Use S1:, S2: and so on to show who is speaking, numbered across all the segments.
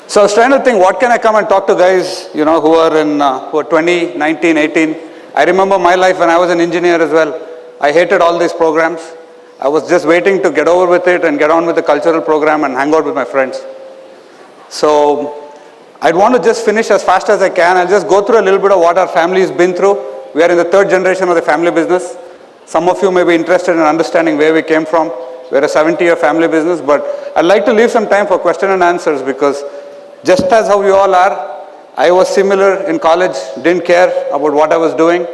S1: So I was trying to think, what can I come and talk to guys, who are 20, 19, 18. I remember my life when I was an engineer as well. I hated all these programs. I was just waiting to get over with it and get on with the cultural program and hang out with my friends. So I'd want to just finish as fast as I can. I'll just go through a little bit of what our family has been through. We are in the third generation of the family business. Some of you may be interested in understanding where we came from. We're a 70-year family business, but I'd like to leave some time for question and answers, because just as how you all are, I was similar in college, didn't care about what I was doing,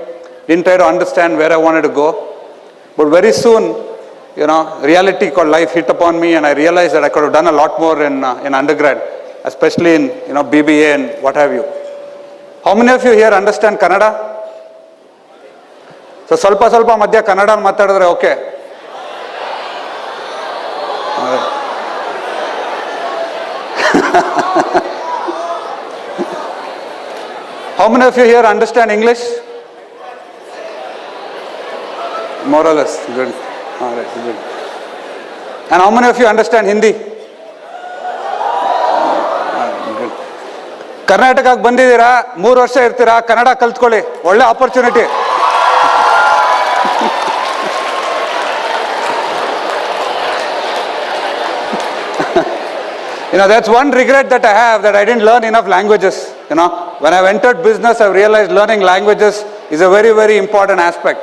S1: didn't try to understand where I wanted to go. But very soon, reality called life hit upon me, and I realized that I could have done a lot more in undergrad, especially in BBA and what have you. How many of you here understand Kannada? So ಸ್ವಲ್ಪ ಮಧ್ಯ ಕನ್ನಡ ಮಾತಾಡಿದ್ರೆ okay. How many of you here understand English? More or less. Good. All right, good. And how many of you understand Hindi? Good. ಕರ್ನಾಟಕಕ್ಕೆ ಬಂದಿದ್ದೀರಾ, 3 ವರ್ಷ ಇರ್ತೀರಾ, ಕನ್ನಡ ಕಲ್ತ್ಕೊಳ್ಳಿ, ಒಳ್ಳೆ opportunity. That's one regret that I have, that I didn't learn enough languages. When I've entered business, I've realized learning languages is a very, very important aspect.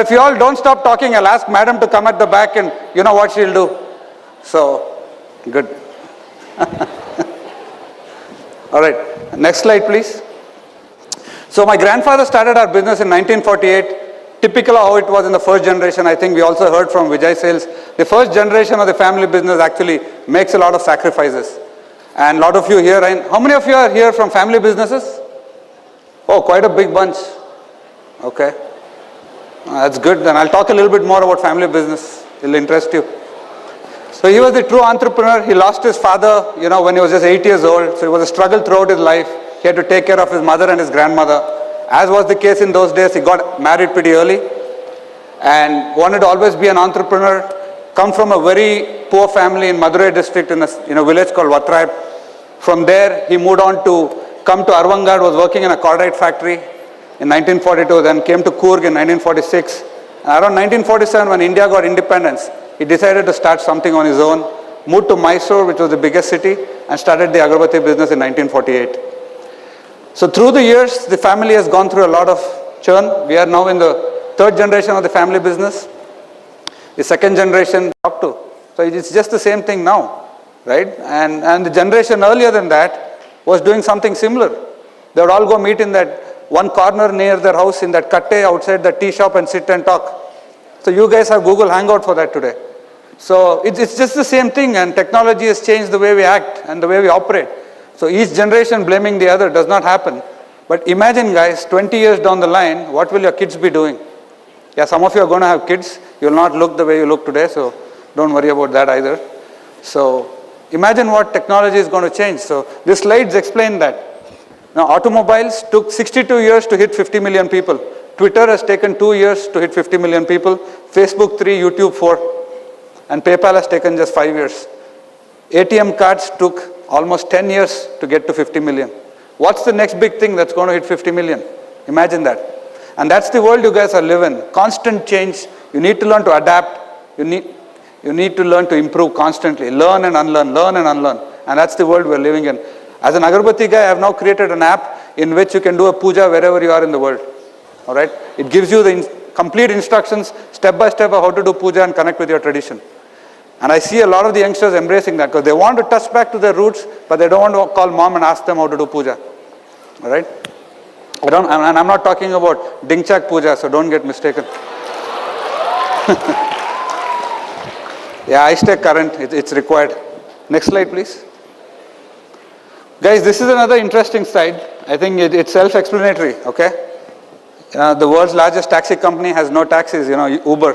S1: If you all don't stop talking, I'll ask madam to come at the back, and you know what she'll do. So, good. All right, next slide, please. So my grandfather started our business in 1948. Typical of how it was in the first generation. I think we also heard from Vijay Sales. The first generation of the family business actually makes a lot of sacrifices. And a lot of you here, how many of you are here from family businesses? Oh, quite a big bunch. Okay. That's good. Then I'll talk a little bit more about family business. It'll interest you. So he was the true entrepreneur. He lost his father, when he was just 8 years old. So it was a struggle throughout his life. He had to take care of his mother and his grandmother. As was the case in those days, he got married pretty early and wanted to always be an entrepreneur. Come from a very poor family in Madurai district in a village called Vatrayap. From there, he moved on to come to Arvangad, was working in a cordite factory in 1942, then came to Coorg in 1946. And around 1947, when India got independence, he decided to start something on his own, moved to Mysore, which was the biggest city, and started the Agarbatti business in 1948. So through the years, the family has gone through a lot of churn. We are now in the third generation of the family business. The second generation up to. So it's just the same thing now, right? And the generation earlier than that was doing something similar. They would all go meet in that one corner near their house in that katte outside the tea shop and sit and talk. So you guys have Google Hangout for that today. So it's just the same thing, and technology has changed the way we act and the way we operate. So each generation blaming the other does not happen. But imagine, guys, 20 years down the line, what will your kids be doing? Yeah, some of you are going to have kids. You will not look the way you look today, so don't worry about that either. So imagine what technology is going to change. So these slides explain that. Now, automobiles took 62 years to hit 50 million people. Twitter has taken 2 years to hit 50 million people. Facebook 3, YouTube 4. And PayPal has taken just 5 years. ATM cards took almost 10 years to get to 50 million. What's the next big thing that's going to hit 50 million? Imagine that. And that's the world you guys are living. Constant change. You need to learn to adapt. You need to learn to improve constantly. Learn and unlearn, learn and unlearn. And that's the world we're living in. As an Agarbatti guy, I have now created an app in which you can do a puja wherever you are in the world. All right? It gives you the complete instructions, step by step, of how to do puja and connect with your tradition. And I see a lot of the youngsters embracing that, because they want to touch back to their roots, but they don't want to call mom and ask them how to do puja. All right? And I'm not talking about Dingchak puja, so don't get mistaken. Yeah, I stay current. It's required. Next slide, please. Guys, this is another interesting slide. I think it's self-explanatory, okay? The world's largest taxi company has no taxis, Uber.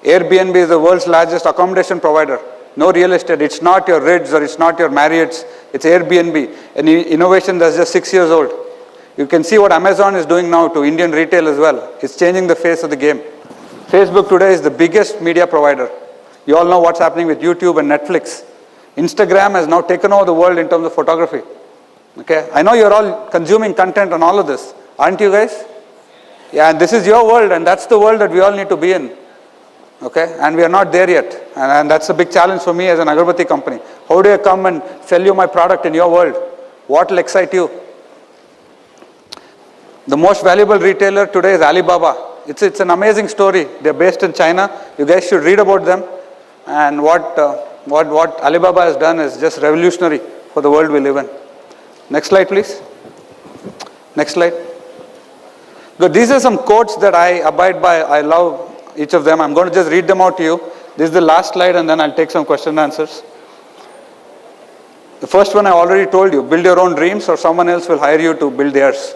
S1: Airbnb is the world's largest accommodation provider. No real estate. It's not your Ritz or it's not your Marriott's. It's Airbnb, an innovation that's just 6 years old. You can see what Amazon is doing now to Indian retail as well. It's changing the face of the game. Facebook today is the biggest media provider. You all know what's happening with YouTube and Netflix. Instagram has now taken over the world in terms of photography. Okay, I know you're all consuming content on all of this, aren't you guys? Yeah, and this is your world, and that's the world that we all need to be in. Okay, and we are not there yet, and that's a big challenge for me as an agarbatti company. How do I come and sell you my product in your world? What will excite you? The most valuable retailer today is Alibaba. It's an amazing story. They're based in China. You guys should read about them. And what Alibaba has done is just revolutionary for the world we live in. Next slide, please. Next slide. Good. These are some quotes that I abide by. I love each of them. I'm going to just read them out to you. This is the last slide, and then I'll take some question and answers. The first one I already told you. Build your own dreams, or someone else will hire you to build theirs.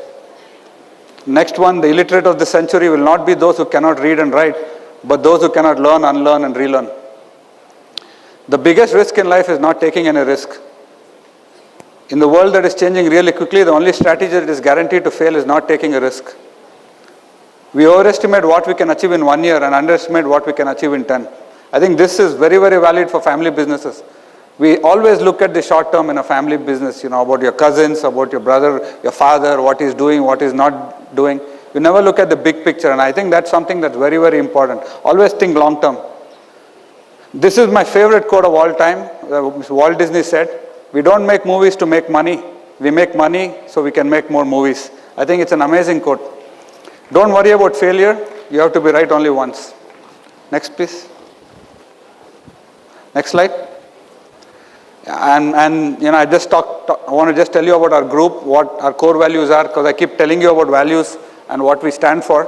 S1: Next one, the illiterate of the century will not be those who cannot read and write, but those who cannot learn, unlearn, and relearn. The biggest risk in life is not taking any risk. In the world that is changing really quickly, the only strategy that is guaranteed to fail is not taking a risk. We overestimate what we can achieve in 1 year and underestimate what we can achieve in 10. I think this is very, very valid for family businesses. We always look at the short term in a family business, about your cousins, about your brother, your father, what he's doing, what he's not doing. You never look at the big picture, and I think that's something that's very, very important. Always think long term. This is my favorite quote of all time. Walt Disney said, "We don't make movies to make money. We make money so we can make more movies." I think it's an amazing quote. Don't worry about failure. You have to be right only once. Next, please. Next slide. And I want to just tell you about our group, what our core values are, because I keep telling you about values and what we stand for.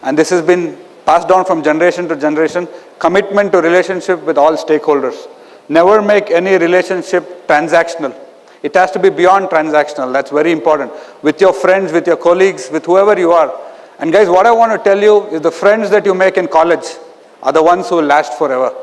S1: And this has been passed down from generation to generation. Commitment to relationship with all stakeholders. Never make any relationship transactional. It has to be beyond transactional. That's very important. With your friends, with your colleagues, with whoever you are. And guys, what I want to tell you is the friends that you make in college are the ones who will last forever.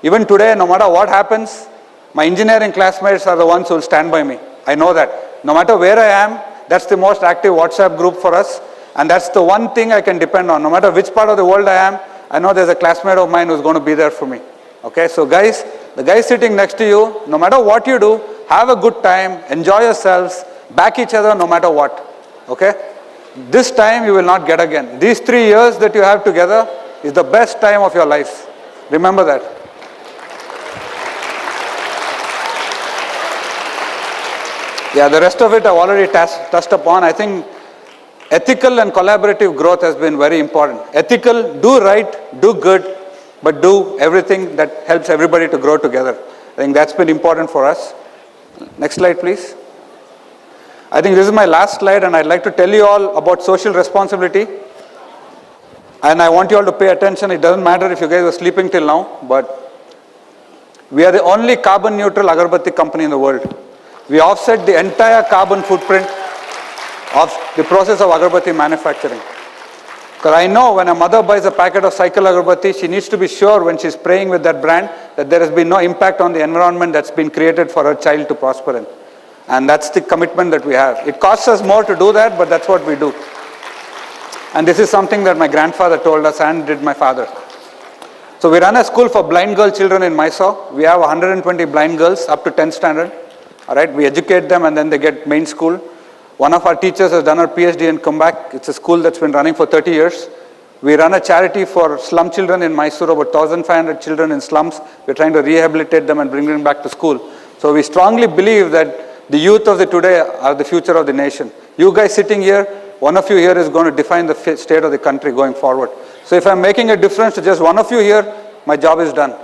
S1: Even today, no matter what happens, my engineering classmates are the ones who will stand by me. I know that. No matter where I am, that's the most active WhatsApp group for us. And that's the one thing I can depend on. No matter which part of the world I am, I know there's a classmate of mine who's going to be there for me. Okay, so guys, the guy sitting next to you, no matter what you do, have a good time, enjoy yourselves, back each other no matter what. Okay? This time you will not get again. These 3 years that you have together is the best time of your life. Remember that. Yeah, the rest of it I've already touched upon. I think ethical and collaborative growth has been very important. Ethical, do right, do good, but do everything that helps everybody to grow together. I think that's been important for us. Next slide, please. I think this is my last slide, and I'd like to tell you all about social responsibility. And I want you all to pay attention. It doesn't matter if you guys were sleeping till now, but we are the only carbon neutral agarbatti company in the world. We offset the entire carbon footprint of the process of agarbatti manufacturing. Because I know when a mother buys a packet of cycle agarbatti, she needs to be sure when she's praying with that brand that there has been no impact on the environment that's been created for her child to prosper in. And that's the commitment that we have. It costs us more to do that, but that's what we do. And this is something that my grandfather told us and did my father. So we run a school for blind girl children in Mysore. We have 120 blind girls up to 10th standard. All right, we educate them and then they get main school. One of our teachers has done her PhD in Kumbak. It's a school that's been running for 30 years. We run a charity for slum children in Mysore, about 1,500 children in slums. We're trying to rehabilitate them and bring them back to school. So we strongly believe that the youth of the today are the future of the nation. You guys sitting here, one of you here is going to define the state of the country going forward. So if I'm making a difference to just one of you here, my job is done.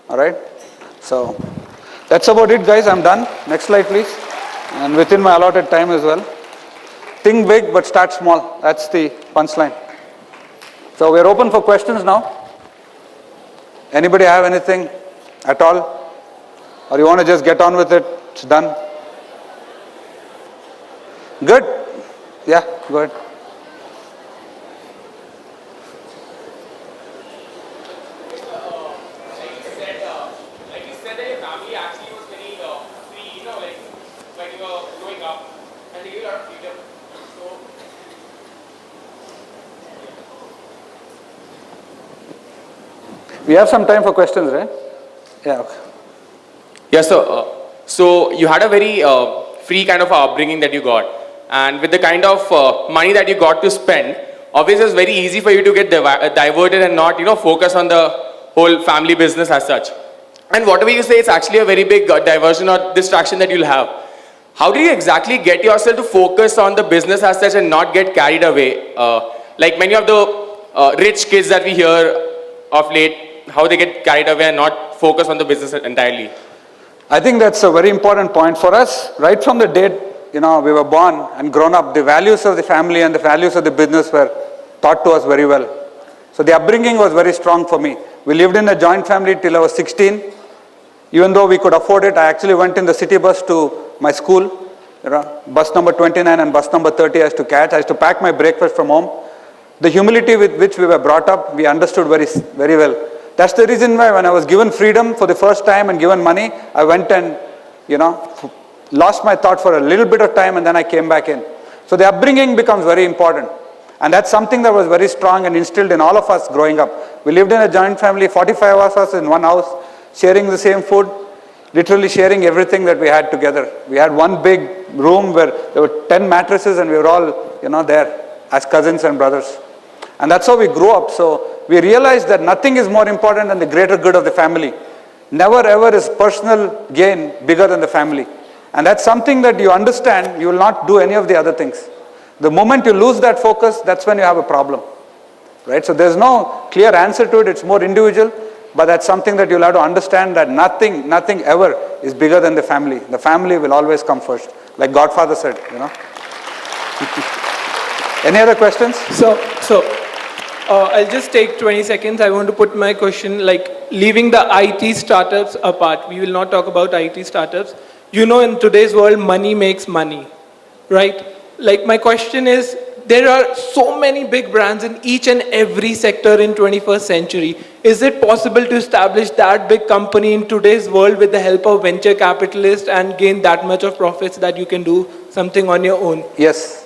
S1: All right? So that's about it, guys. I'm done. Next slide, please. And within my allotted time as well. Think big, but start small. That's the punchline. So we're open for questions now. Anybody have anything at all? Or you want to just get on with it? It's done. Good. Yeah, go ahead. We have some time for questions, right? Yeah, okay.
S2: Yeah, so you had a very free kind of upbringing that you got, and with the kind of money that you got to spend, obviously it's very easy for you to get diverted and not focus on the whole family business as such. And whatever you say, it's actually a very big diversion or distraction that you'll have. How do you exactly get yourself to focus on the business as such and not get carried away? Like many of the rich kids that we hear of late, how they get carried away and not focus on the business entirely.
S1: I think that's a very important point for us. Right from the date, we were born and grown up, the values of the family and the values of the business were taught to us very well. So the upbringing was very strong for me. We lived in a joint family till I was 16. Even though we could afford it, I actually went in the city bus to my school. Bus number 29 and bus number 30 I used to catch. I used to pack my breakfast from home. The humility with which we were brought up, we understood very, very well. That's the reason why when I was given freedom for the first time and given money, I went and, lost my thought for a little bit of time and then I came back in. So the upbringing becomes very important. And that's something that was very strong and instilled in all of us growing up. We lived in a joint family, 45 of us in one house, sharing the same food, literally sharing everything that we had together. We had one big room where there were 10 mattresses and we were all, there as cousins and brothers. And that's how we grew up. So we realized that nothing is more important than the greater good of the family. Never ever is personal gain bigger than the family. And that's something that you understand, you will not do any of the other things. The moment you lose that focus, that's when you have a problem. Right? So there's no clear answer to it, it's more individual, but that's something that you'll have to understand that nothing ever is bigger than the family. The family will always come first. Like Godfather said, Any other questions?
S3: I'll just take 20 seconds. I want to put my question, leaving the IT startups apart. We will not talk about IT startups. In today's world, money makes money, right? My question is, there are so many big brands in each and every sector in 21st century. Is it possible to establish that big company in today's world with the help of venture capitalists and gain that much of profits that you can do something on your own?
S1: Yes,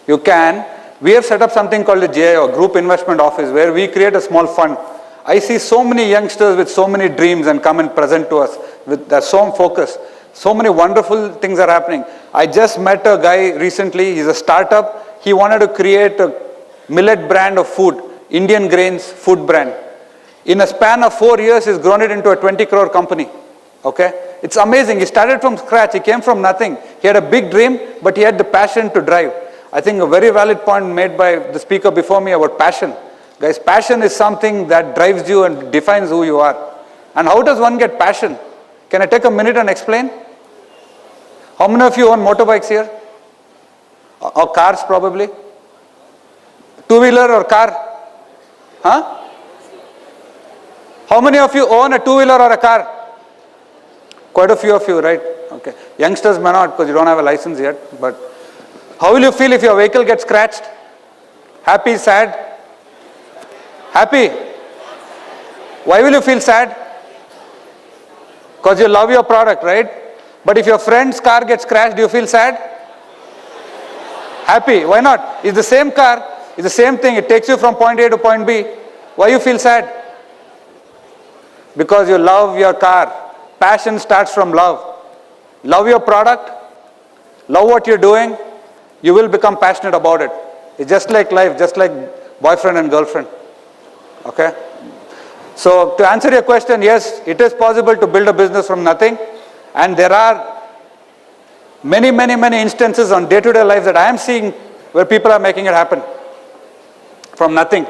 S1: you can. We have set up something called a GIO, Group Investment Office, where we create a small fund. I see so many youngsters with so many dreams and come and present to us with their so much focus. So many wonderful things are happening. I just met a guy recently, he's a startup. He wanted to create a millet brand of food, Indian grains food brand. In a span of 4 years, he's grown it into a 20 crore company. Okay? It's amazing. He started from scratch. He came from nothing. He had a big dream, but he had the passion to drive. I think a very valid point made by the speaker before me about passion. Guys, passion is something that drives you and defines who you are. And how does one get passion? Can I take a minute and explain? How many of you own motorbikes here? Or cars probably? Two-wheeler or car? Huh? How many of you own a two-wheeler or a car? Quite a few of you, right? Okay. Youngsters may not because you don't have a license yet. But how will you feel if your vehicle gets scratched? Happy, sad? Happy? Why will you feel sad? Because you love your product, right? But if your friend's car gets crashed, do you feel sad? Happy? Why not? It's the same car, it's the same thing. It takes you from point A to point B. Why you feel sad? Because you love your car. Passion starts from love. Love your product, love what you're doing, you will become passionate about it. It's just like life, just like boyfriend and girlfriend. Okay? So to answer your question, yes, it is possible to build a business from nothing. And there are many instances on day-to-day life that I am seeing where people are making it happen from nothing.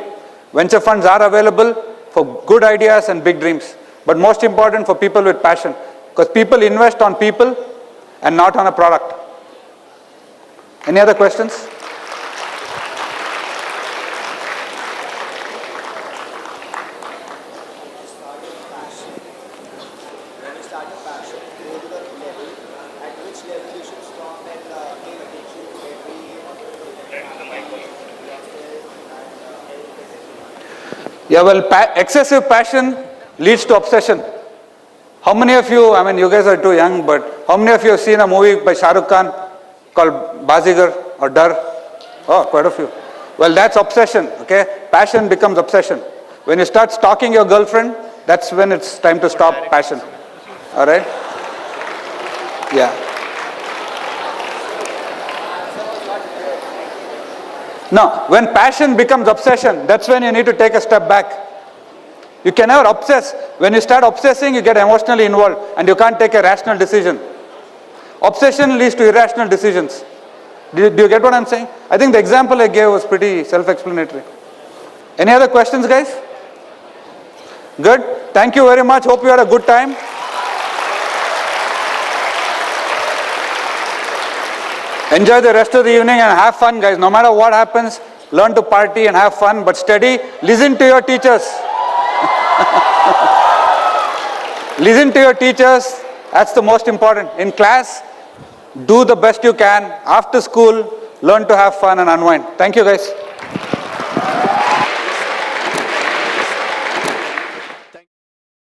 S1: Venture funds are available for good ideas and big dreams. But most important for people with passion. Because people invest on people and not on a product. Any other questions? Yeah, well, excessive passion leads to obsession. How many of you, I mean, you guys are too young, but how many of you have seen a movie by Shah Rukh Khan called Bazigar or Dar? Oh, quite a few. Well, that's obsession, okay? Passion becomes obsession. When you start stalking your girlfriend, that's when it's time to stop passion. All right? Yeah. No, when passion becomes obsession, that's when you need to take a step back. You can never obsess. When you start obsessing, you get emotionally involved and you can't take a rational decision. Obsession leads to irrational decisions. Do you get what I'm saying? I think the example I gave was pretty self-explanatory. Any other questions, guys? Good. Thank you very much. Hope you had a good time. Enjoy the rest of the evening and have fun, guys. No matter what happens, learn to party and have fun, but steady. Listen to your teachers. Listen to your teachers. That's the most important. In class, do the best you can. After school, learn to have fun and unwind. Thank you, guys.